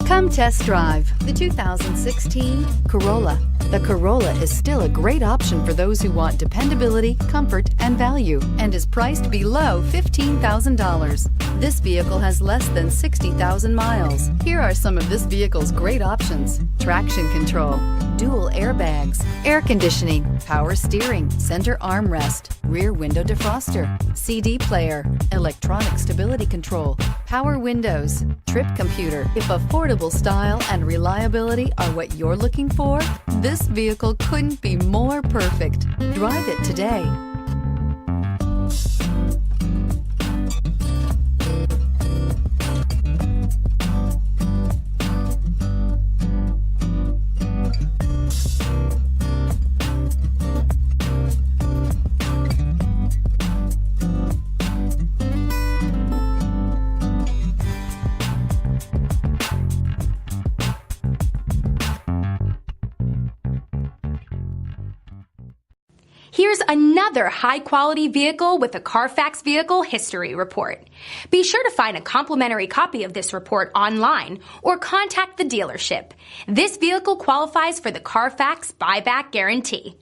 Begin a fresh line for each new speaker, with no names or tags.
Come test drive the 2016 Corolla. The Corolla is still a great option for those who want dependability, comfort, and value, and is priced below $15,000. This vehicle has less than 60,000 miles. Here are some of this vehicle's great options: traction control, dual airbags, air conditioning, power steering, center armrest, rear window defroster, CD player, electronic stability control, power windows, trip computer. If affordable style and reliability are what you're looking for, this vehicle couldn't be more perfect. Drive it today.
Here's another high-quality vehicle with a Carfax Vehicle History Report. Be sure to find a complimentary copy of this report online or contact the dealership. This vehicle qualifies for the Carfax Buyback Guarantee.